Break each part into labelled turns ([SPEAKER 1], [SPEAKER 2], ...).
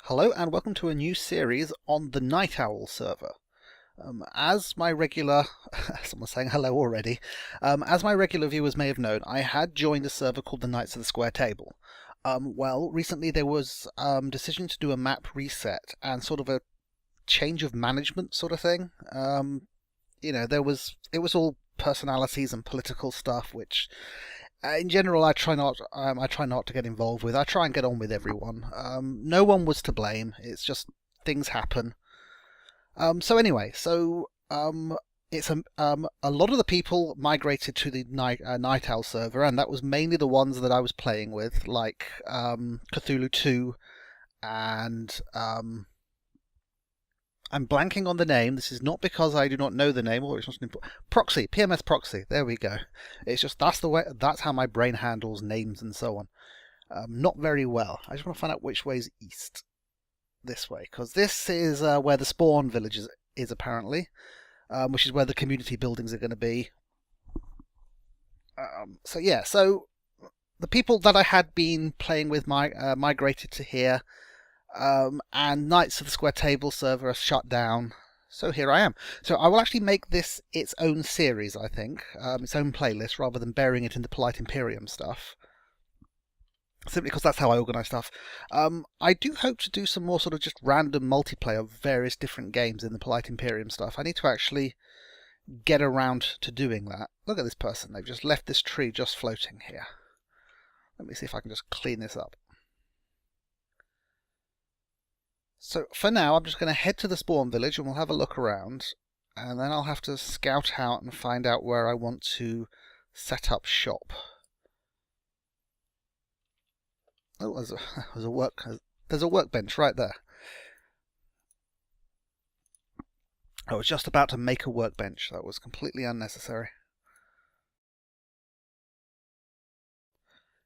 [SPEAKER 1] Hello and welcome to a new series on the NightOwl server. As my regular, someone's saying hello already, as my regular viewers may have known, I had joined a server called the Knights of the Square Table. Well, recently there was decision to do a map reset and sort of a change of management sort of thing. It was all personalities and political stuff, which in general, I try not to get involved with. I try and get on with everyone. No one was to blame. It's just things happen. It's a lot of the people migrated to the NightOwl server, and that was mainly the ones that I was playing with, like Cthulhu 2 and I'm blanking on the name. This is not because I do not know the name, or it's not Proxy, PMS Proxy. There we go. It's just that's how my brain handles names and so on. Not very well. I just want to find out which way is east. This way, because this is where the spawn village is apparently, which is where the community buildings are going to be. So the people that I had been playing with migrated to here. And Knights of the Square Table server are shut down, so here I am. So I will actually make this its own series, I think, its own playlist, rather than burying it in the Polite Imperium stuff. Simply because that's how I organise stuff. I do hope to do some more sort of just random multiplayer of various different games in the Polite Imperium stuff. I need to actually get around to doing that. Look at this person, they've just left this tree just floating here. Let me see if I can just clean this up. So for now, I'm just going to head to the spawn village and we'll have a look around, and then I'll have to scout out and find out where I want to set up shop. Oh, there's a workbench right there. I was just about to make a workbench. That was completely unnecessary.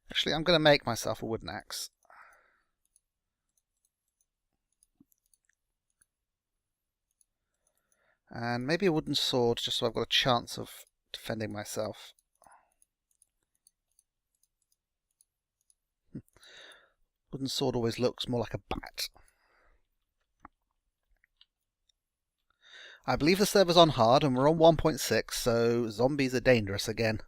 [SPEAKER 1] Actually, I'm going to make myself a wooden axe. And maybe a wooden sword, just so I've got a chance of defending myself. Wooden sword always looks more like a bat. I believe the server's on hard, and we're on 1.6, so zombies are dangerous again.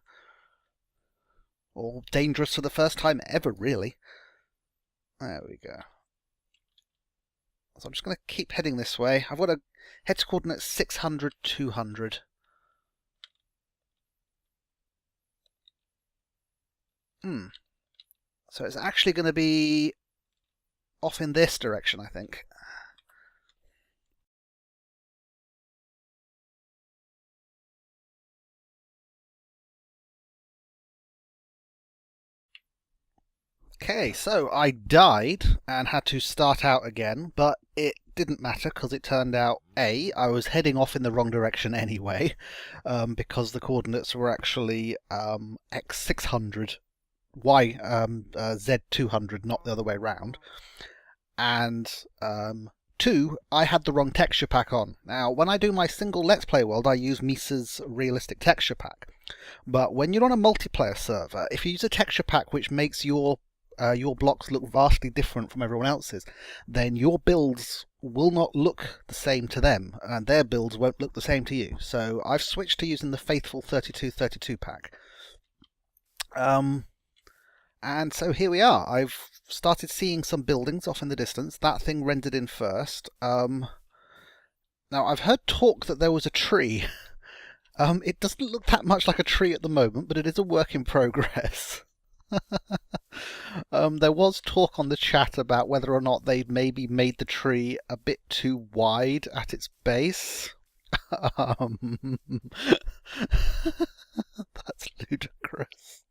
[SPEAKER 1] Or dangerous for the first time ever, really. There we go. So I'm just going to keep heading this way. I've got a head coordinate 600, 200. So it's actually going to be off in this direction, I think. Okay, so I died and had to start out again, but it didn't matter because it turned out I was heading off in the wrong direction anyway, because the coordinates were actually x600, z200, not the other way around. And 2, I had the wrong texture pack on. Now, when I do my single Let's Play world, I use Misa's realistic texture pack. But when you're on a multiplayer server, if you use a texture pack which makes your blocks look vastly different from everyone else's, then your builds will not look the same to them, and their builds won't look the same to you. So I've switched to using the faithful 3232 pack. And so here we are. I've started seeing some buildings off in the distance. That thing rendered in first. Now, I've heard talk that there was a tree. It doesn't look that much like a tree at the moment, but it is a work in progress. There was talk on the chat about whether or not they'd maybe made the tree a bit too wide at its base. That's ludicrous.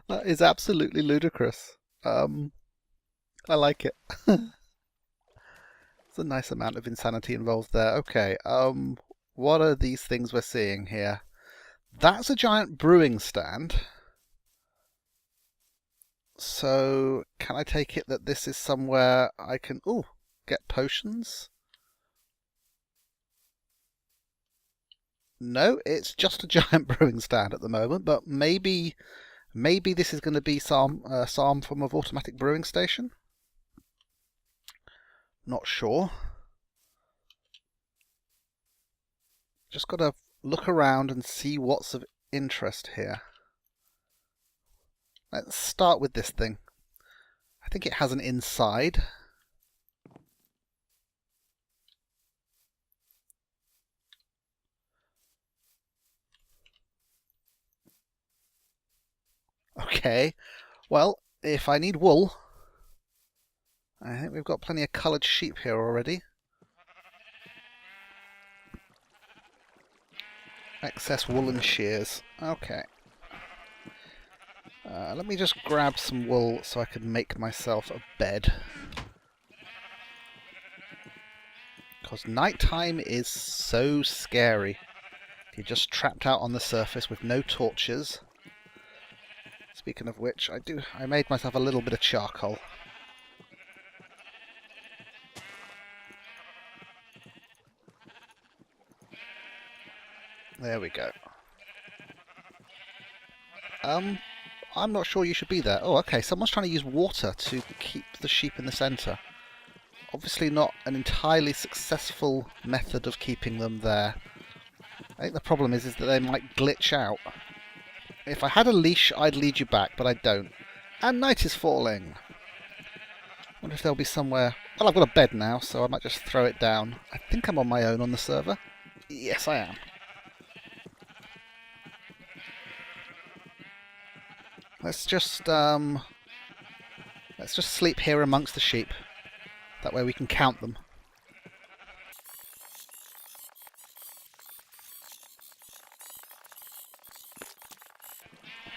[SPEAKER 1] That is absolutely ludicrous. I like it. There's a nice amount of insanity involved there. Okay, what are these things we're seeing here? That's a giant brewing stand. So, can I take it that this is somewhere I can, get potions? No, it's just a giant brewing stand at the moment, but maybe this is going to be some form of automatic brewing station. not sure. Just got to look around and see what's of interest here. Let's start with this thing. I think it has an inside. Okay, well, if I need wool, I think we've got plenty of coloured sheep here already. Excess woolen shears. Okay. Let me just grab some wool so I can make myself a bed. Because nighttime is so scary. If you're just trapped out on the surface with no torches. Speaking of which, I made myself a little bit of charcoal. There we go. I'm not sure you should be there. Oh, okay, someone's trying to use water to keep the sheep in the centre. Obviously not an entirely successful method of keeping them there. I think the problem is that they might glitch out. If I had a leash, I'd lead you back, but I don't. And night is falling. Wonder if there'll be somewhere... Well, I've got a bed now, so I might just throw it down. I think I'm on my own on the server. Yes, I am. Let's just sleep here amongst the sheep. That way we can count them.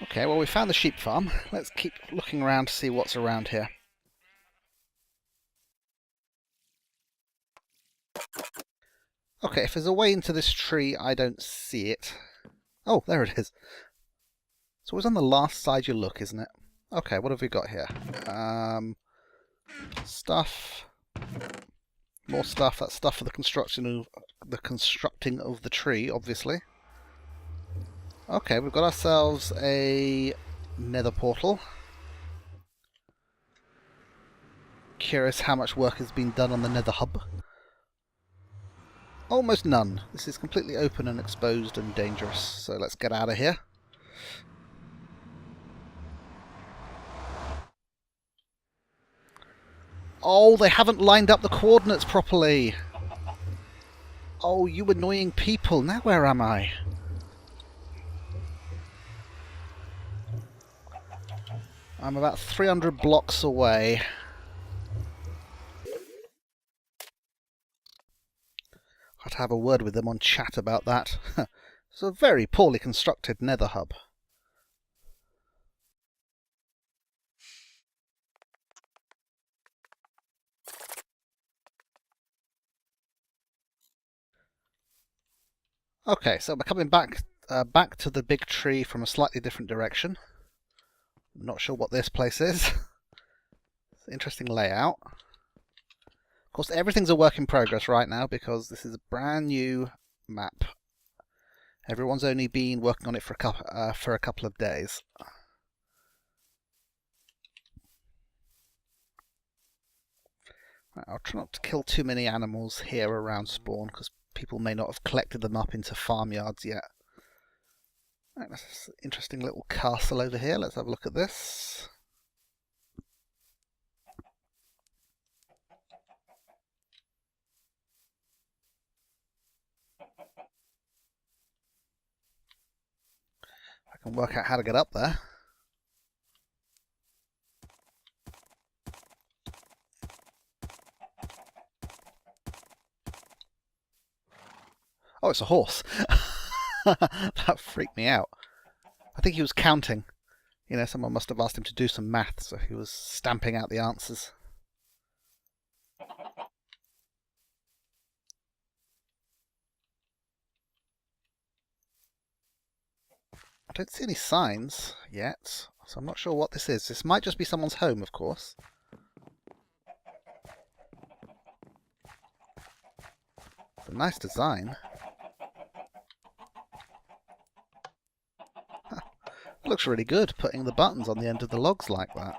[SPEAKER 1] Okay, well we found the sheep farm. Let's keep looking around to see what's around here. Okay, if there's a way into this tree, I don't see it. Oh, there it is. It's always on the last side you look, isn't it? Okay, what have we got here? Stuff. More stuff. That's stuff for the constructing of the tree, obviously. Okay, we've got ourselves a nether portal. Curious how much work has been done on the nether hub. Almost none. This is completely open and exposed and dangerous, so let's get out of here. Oh, they haven't lined up the coordinates properly. Oh, you annoying people. Now where am I? I'm about 300 blocks away. I had to have a word with them on chat about that. It's a very poorly constructed nether hub. Okay, so we're coming back to the big tree from a slightly different direction. I'm not sure what this place is. It's an interesting layout. Of course, everything's a work in progress right now because this is a brand new map. Everyone's only been working on it for a couple of days. Right, I'll try not to kill too many animals here around spawn because people may not have collected them up into farmyards yet. Right, that's an interesting little castle over here. Let's have a look at this. I can work out how to get up there. Oh, it's a horse. That freaked me out. I think he was counting. You know, someone must have asked him to do some math, so he was stamping out the answers. I don't see any signs yet, so I'm not sure what this is. This might just be someone's home, of course. It's a nice design. It looks really good, putting the buttons on the end of the logs like that.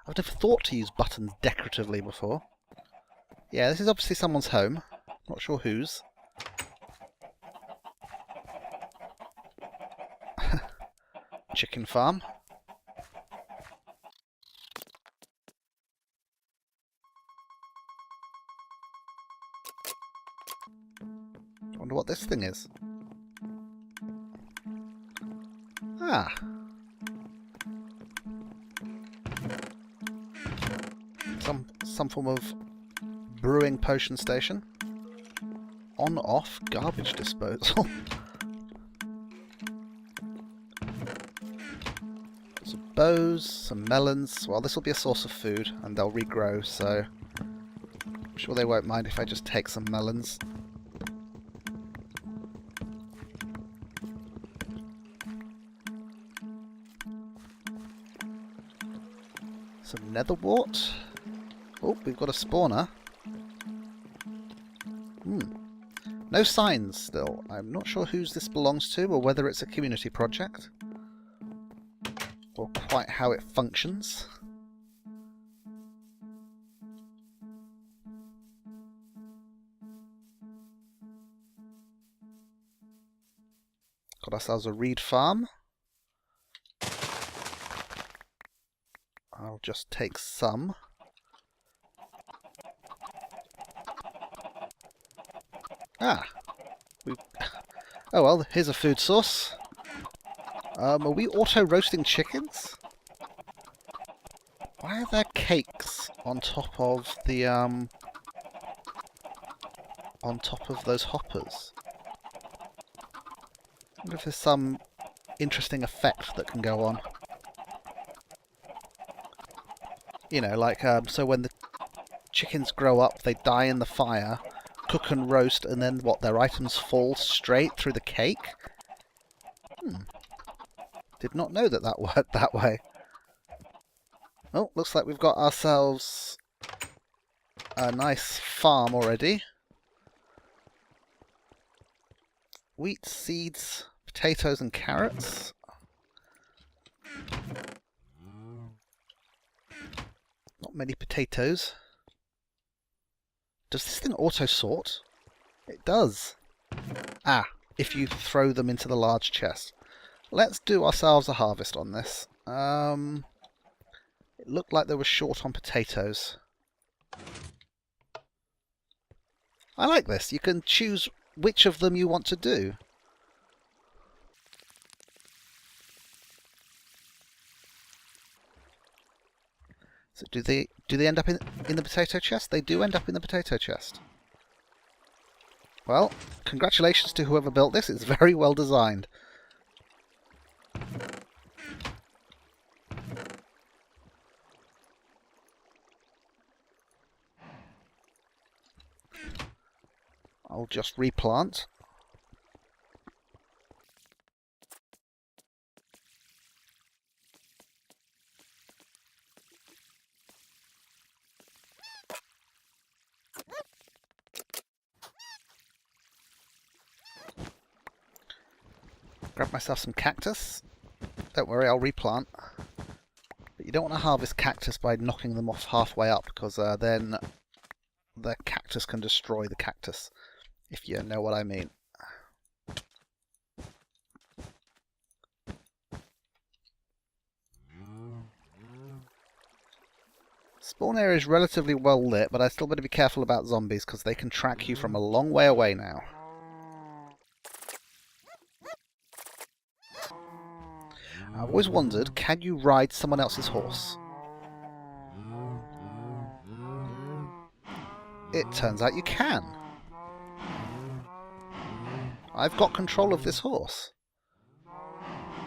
[SPEAKER 1] I've never thought to use buttons decoratively before. Yeah, this is obviously someone's home. Not sure whose. Chicken farm. I wonder what this thing is. Ah. Some form of brewing potion station. On-off garbage disposal. Some bows, some melons. Well, this will be a source of food, and they'll regrow, so I'm sure they won't mind if I just take some melons. Some netherwort. Oh, we've got a spawner. No signs still. I'm not sure whose this belongs to, or whether it's a community project, or quite how it functions. Got ourselves a reed farm. I'll just take some. Ah! Oh well, here's a food source. Are we auto-roasting chickens? Why are there cakes on top of the, on top of those hoppers? I wonder if there's some interesting effect that can go on. You know, like, so when the chickens grow up, they die in the fire, cook and roast, and then what, their items fall straight through the cake? Did not know that that worked that way. Oh, looks like we've got ourselves a nice farm already. Wheat, seeds, potatoes and carrots. Not many potatoes. Does this thing auto-sort? It does. Ah, if you throw them into the large chest. Let's do ourselves a harvest on this. It looked like they were short on potatoes. I like this. You can choose which of them you want to do. So do they end up in the potato chest? They do end up in the potato chest. Well, congratulations to whoever built this. It's very well designed. I'll just replant. Grab myself some cactus. Don't worry, I'll replant. But you don't want to harvest cactus by knocking them off halfway up, because then the cactus can destroy the cactus, if you know what I mean. Spawn area is relatively well lit, but I still better be careful about zombies, because they can track you from a long way away now. I've always wondered, can you ride someone else's horse? It turns out you can. I've got control of this horse.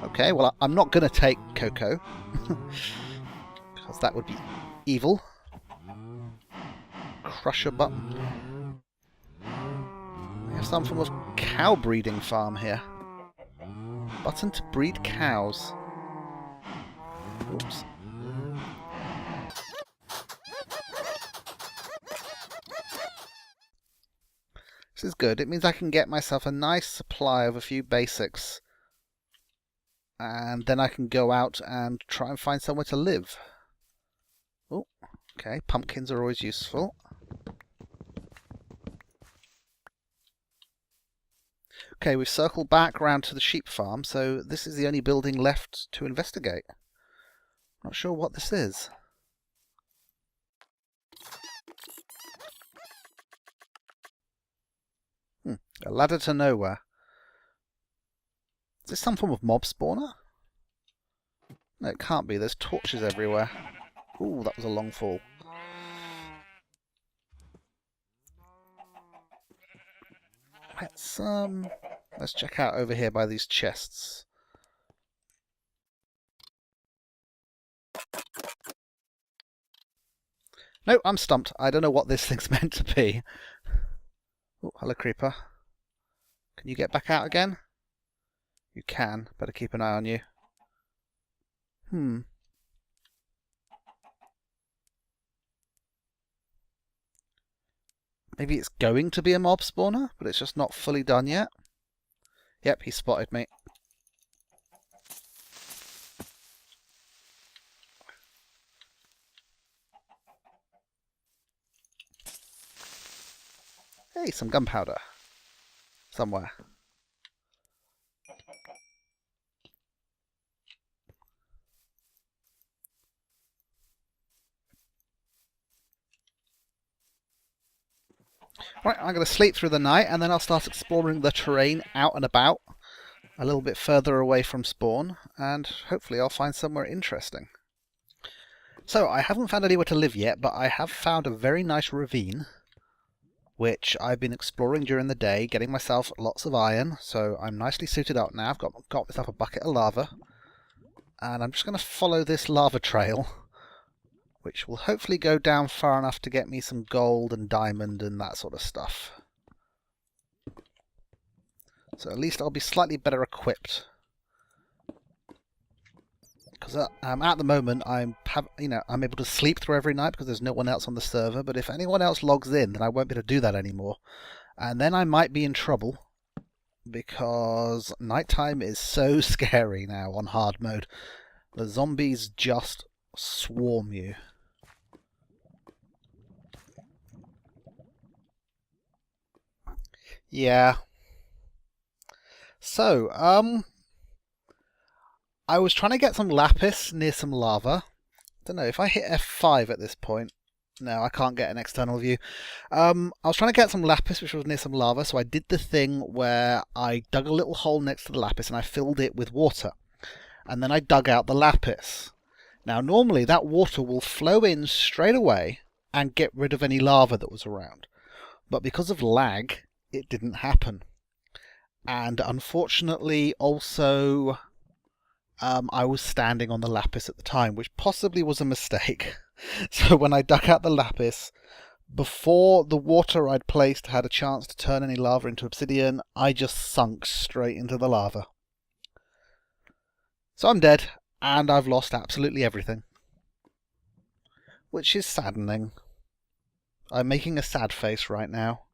[SPEAKER 1] Okay, well, I'm not going to take Coco, because that would be evil. Crusher button. We have some form of cow breeding farm here. Button to breed cows. Oops. This is good. It means I can get myself a nice supply of a few basics. And then I can go out and try and find somewhere to live. Oh, okay, pumpkins are always useful. Okay, we've circled back round to the sheep farm, so this is the only building left to investigate. Not sure what this is. A ladder to nowhere. Is this some form of mob spawner? No, it can't be. There's torches everywhere. Ooh, that was a long fall. Let's check out over here by these chests. No, I'm stumped. I don't know what this thing's meant to be. Oh, hello, creeper. Can you get back out again? You can. Better keep an eye on you. Maybe it's going to be a mob spawner, but it's just not fully done yet. Yep, he spotted me. Hey, some gunpowder. Somewhere. Right, I'm going to sleep through the night and then I'll start exploring the terrain out and about, a little bit further away from spawn, and hopefully I'll find somewhere interesting. So, I haven't found anywhere to live yet, but I have found a very nice ravine, which I've been exploring during the day, getting myself lots of iron, so I'm nicely suited up now. I've got myself a bucket of lava, and I'm just going to follow this lava trail, which will hopefully go down far enough to get me some gold and diamond and that sort of stuff. So at least I'll be slightly better equipped. Because at the moment I'm able to sleep through every night because there's no one else on the server. But if anyone else logs in, then I won't be able to do that anymore, and then I might be in trouble because nighttime is so scary now on hard mode. The zombies just swarm you. Yeah. So, I was trying to get some lapis near some lava. Don't know if I hit F5 at this point. No, I can't get an external view. I was trying to get some lapis, which was near some lava, so I did the thing where I dug a little hole next to the lapis and I filled it with water. And then I dug out the lapis. Now, normally that water will flow in straight away and get rid of any lava that was around. But because of lag, it didn't happen. And unfortunately, also, I was standing on the lapis at the time, which possibly was a mistake. So when I dug out the lapis, before the water I'd placed had a chance to turn any lava into obsidian, I just sunk straight into the lava. So I'm dead, and I've lost absolutely everything. Which is saddening. I'm making a sad face right now.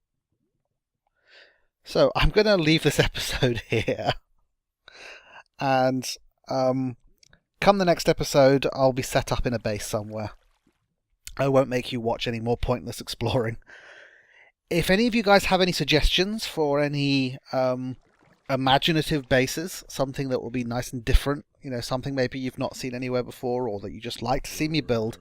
[SPEAKER 1] So I'm going to leave this episode here. And come the next episode, I'll be set up in a base somewhere. I won't make you watch any more pointless exploring. If any of you guys have any suggestions for any imaginative bases, something that will be nice and different, something maybe you've not seen anywhere before or that you just like to see me build,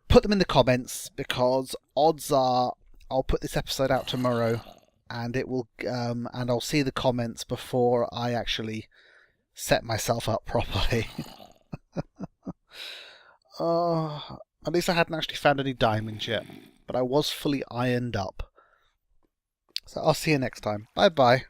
[SPEAKER 1] put them in the comments, because odds are I'll put this episode out tomorrow and it will and I'll see the comments before I actually set myself up properly. At least I hadn't actually found any diamonds yet, but I was fully ironed up. So I'll see you next time. Bye bye.